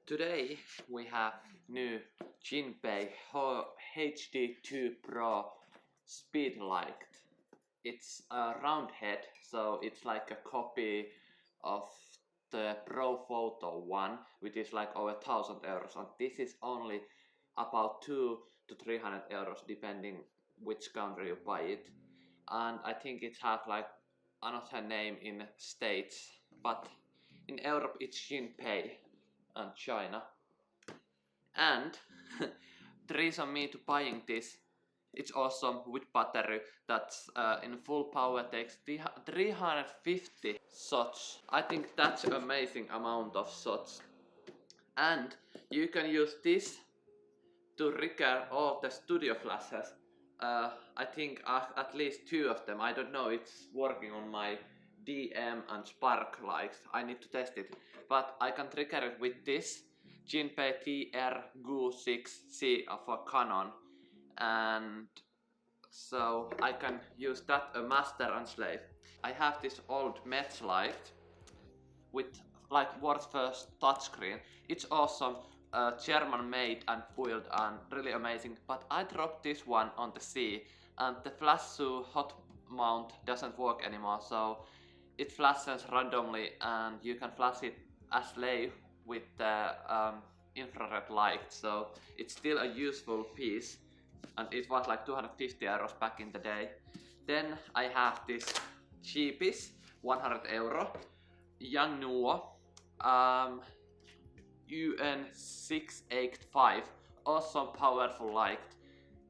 Today we have new Jinbei HD-2 Pro Speedlight. It's a round head, so it's like a copy of the Pro Photo one, which is like over 1,000 euros, and this is only about 200 to 300 euros depending which country you buy it. And I think it has like another name in States, but in Europe it's Jinpei and China. And the reason me to buying this, it's awesome with battery that's in full power, takes 350 shots. I think that's an amazing amount of shots. And you can use this to record all the studio flashes. I think at least 2 of them. I don't know, it's working on my DM and Spark lights. I need to test it. But I can trigger it with this Jinpei TR-6C for Canon. And so I can use that a master and slave. I have this old Metz light with like world's first touchscreen. It's awesome. German made and built and really amazing, but I dropped this one on the sea and the flash to hot mount doesn't work anymore, so it flashes randomly and you can flash it as slave with the infrared light, so it's still a useful piece and it was like 250 euros back in the day. Then I have this cheapest 100 euro Yongnuo UN685, awesome powerful light,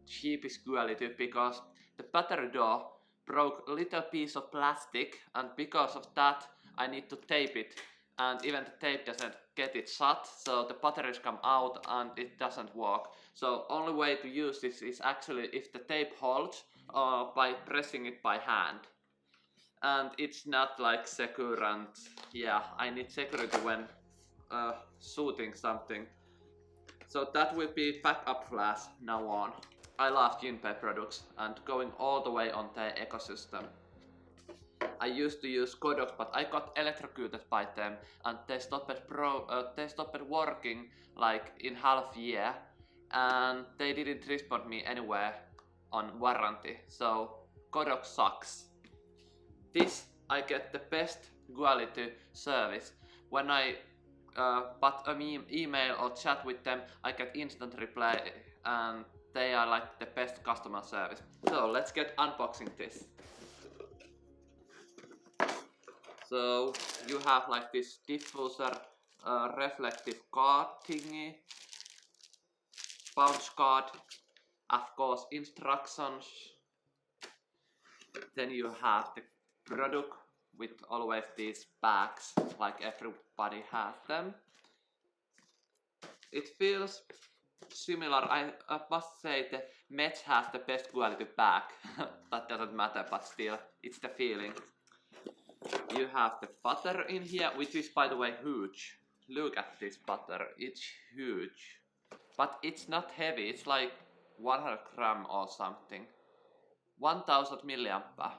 cheapest quality, because the battery door broke a little piece of plastic and because of that I need to tape it, and even the tape doesn't get it shut, so the batteries come out and it doesn't work. So only way to use this is actually if the tape holds by pressing it by hand. And it's not like secure, and yeah, I need security when shooting something. So that will be backup flash now on. I love Jinpei products and going all the way on their ecosystem. I used to use Godox, but I got electrocuted by them and they stopped working like in half year, and they didn't respond me anywhere on warranty. So Godox sucks. This I get the best quality service. When I but an email or chat with them, I get instant reply and they are like the best customer service. So let's get unboxing this. So you have like this diffuser reflective card thingy, bounce card, of course instructions. Then you have the product with always these bags, like everybody has them. It feels similar. I must say the Metz has the best quality bag. That doesn't matter, but still, it's the feeling. You have the butter in here, which is by the way huge. Look at this butter, it's huge. But it's not heavy, it's like 100 gram or something. 1000 milliampere.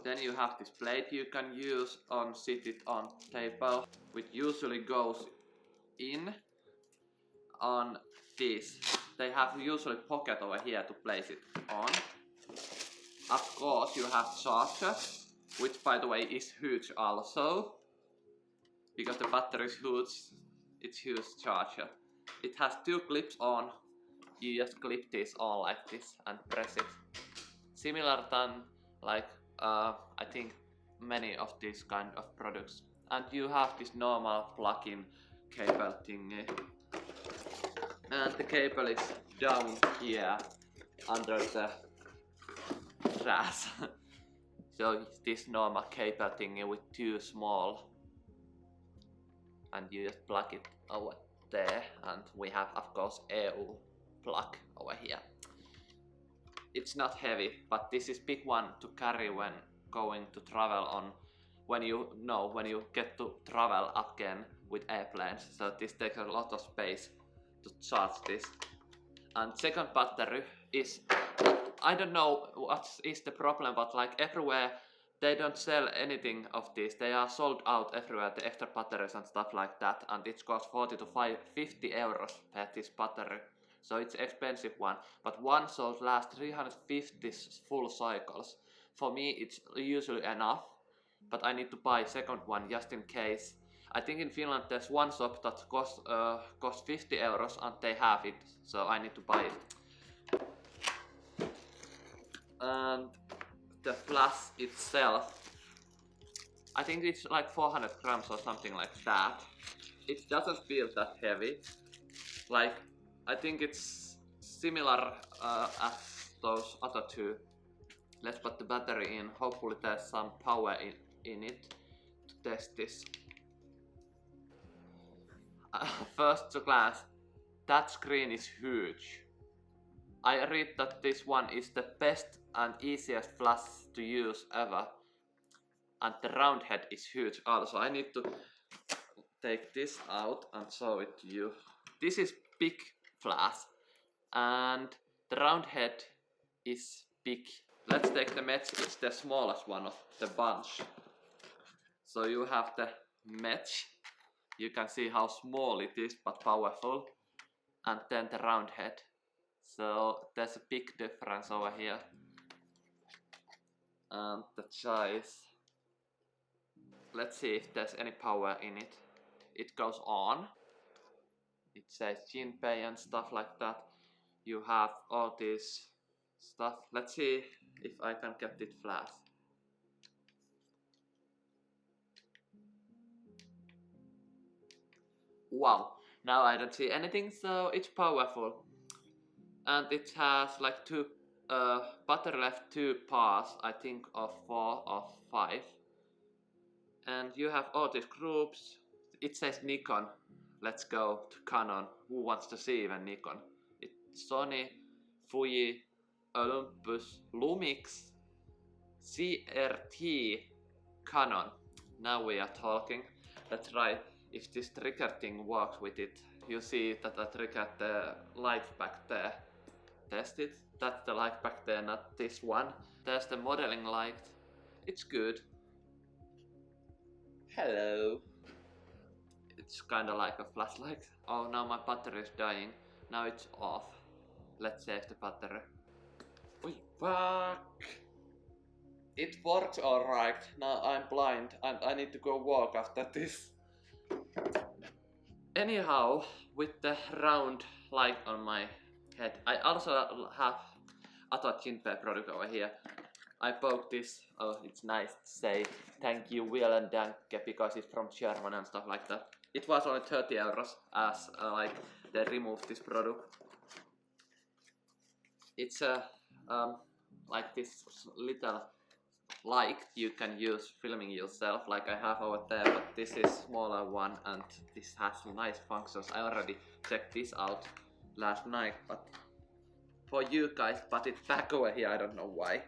Then you have this plate you can use on sit it on table, which usually goes in on this. They have usually pocket over here to place it on. Of course you have charger, which by the way is huge also. Because the battery is huge, it's huge charger. It has 2 clips on. You just clip this on like this and press it. Similar than like I think many of these kind of products. And you have this normal plug-in cable thingy. And the cable is down here under the trash. So this normal cable thingy with 2 small. And you just plug it over there. And we have of course EU plug over here. It's not heavy, but this is big one to carry when going to travel on, when you get to travel again with airplanes. So this takes a lot of space to charge this. And second battery is, I don't know what is the problem, but like everywhere they don't sell anything of these. They are sold out everywhere, the extra batteries and stuff like that, and it costs 40 to 50 euros per this battery. So it's expensive one, but one sold lasts 350 full cycles. For me it's usually enough, but I need to buy second one just in case. I think in Finland there's one shop that costs 50 euros and they have it, so I need to buy it. And the flash itself, I think it's like 400 grams or something like that. It doesn't feel that heavy. Like, I think it's similar as those other two. Let's put the battery in. Hopefully there's some power in it to test this. First to glance, that screen is huge. I read that this one is the best and easiest flash to use ever. And the round head is huge also. I need to take this out and show it to you. This is big flash and the round head is big. Let's take the Metz, it's the smallest one of the bunch. So you have the Metz. You can see how small it is but powerful. And then the round head. So there's a big difference over here. And the size. Let's see if there's any power in it. It goes on. It says Jinpei and stuff like that. You have all this stuff. Let's see if I can get it flash. Wow, now I don't see anything, so it's powerful. And it has like two battery left 2 parts, I think of 4 or 5. And you have all these groups. It says Nikon. Let's go to Canon. Who wants to see even Nikon? It's Sony, Fuji, Olympus, Lumix, CRT, Canon. Now we are talking. Let's try if this trigger thing works with it. You see that I triggered the light back there. Test it. That's the light back there, not this one. There's the modeling light. It's good. Hello. It's kinda like a flashlight. Oh, now my battery is dying. Now it's off. Let's save the battery. Oi, fuck! It works alright. Now I'm blind and I need to go walk after this. Anyhow, with the round light on my head, I also have other Jinpei product over here. I bought this. Oh, it's nice to say thank you, Vielen Danke, because it's from German and stuff like that. It was only 30 euros as like they removed this product. It's a like this little light you can use filming yourself, like I have over there, but this is smaller one and this has nice functions. I already checked this out last night, but for you guys, put it back over here, I don't know why.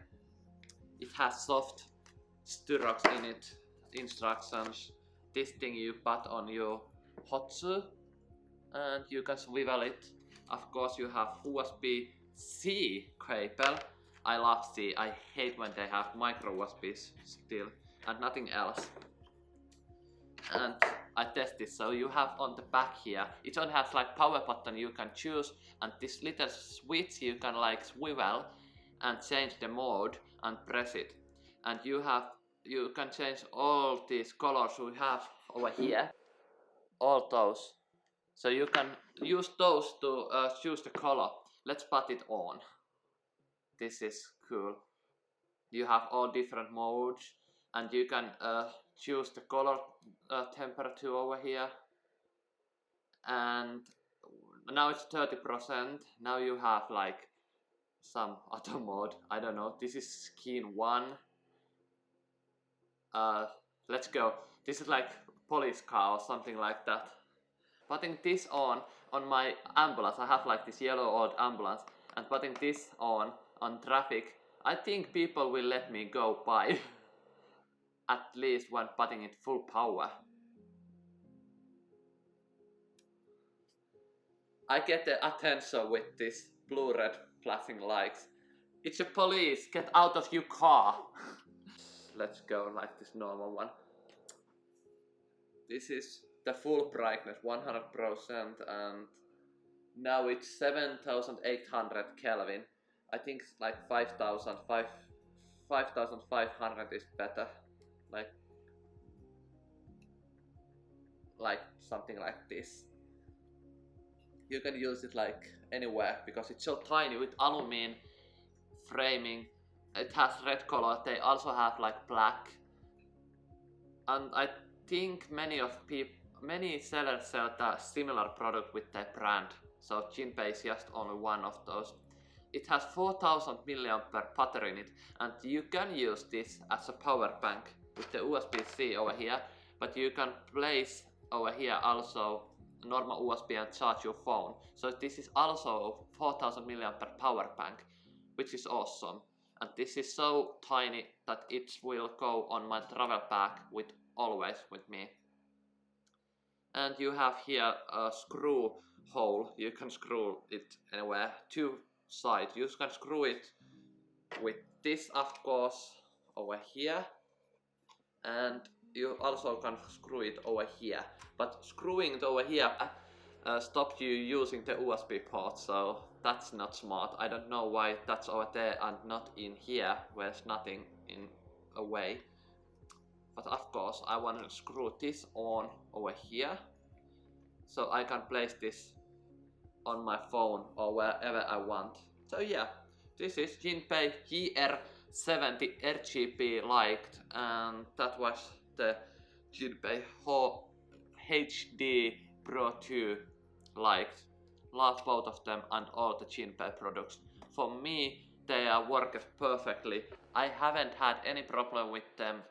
It has soft stirrups in it, instructions. This thing you put on your hotsu and you can swivel it. Of course you have USB-C cable. I love C. I hate when they have micro USBs still and nothing else. And I tested, so you have on the back here, it only has like power button you can choose and this little switch you can like swivel and change the mode and press it. And you can change all these colors we have over here. All those. So you can use those to choose the color. Let's put it on. This is cool. You have all different modes and you can choose the color temperature over here. And now it's 30%. Now you have like some other mode. I don't know. This is skin 1. Let's go. This is like police car or something like that. Putting this on my ambulance, I have like this yellow old ambulance, and putting this on traffic, I think people will let me go by. At least when putting it full power. I get the attention with this blue-red flashing lights. It's a police, get out of your car. let's go like this normal one. This is the full brightness, 100%, and now it's 7800 Kelvin. I think like 5500 is better. Like something like this. You can use it like anywhere because it's so tiny with aluminum framing. It has red color. They also have like black, and I think many sellers sell the similar product with their brand. So Jinpei is just only one of those. It has 4000 mAh battery in it, and you can use this as a power bank with the USB-C over here, but you can place over here also normal USB and charge your phone. So this is also 4000 mAh power bank, which is awesome. And this is so tiny that it will go on my travel bag always with me. And you have here a screw hole. You can screw it anywhere. Two sides. You can screw it with this, of course, over here. And you also can screw it over here. But screwing it over here stopped you using the USB port, so that's not smart. I don't know why that's over there and not in here, where there's nothing in a way. But of course I want to screw this on over here, so I can place this on my phone or wherever I want. So yeah, this is Jinpei JR-70 RGB light, and that was the Jinpei HD Pro 2 light. Love both of them and all the Jinpei products. For me, they are working perfectly. I haven't had any problem with them.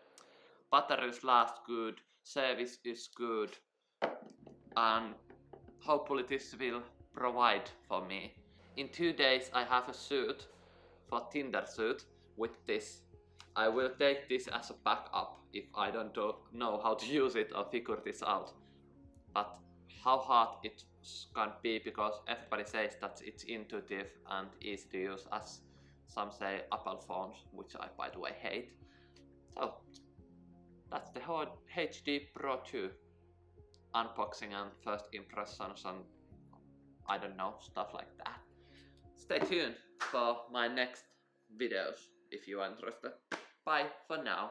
Batteries last good, service is good, and hopefully this will provide for me. In 2 days I have a suit for Tinder suit with this. I will take this as a backup if I don't know how to use it or figure this out. But how hard it can be, because everybody says that it's intuitive and easy to use, as some say Apple phones, which I by the way hate. So that's the whole HD Pro 2 unboxing and first impressions and I don't know, stuff like that. Stay tuned for my next videos if you are interested. Bye for now.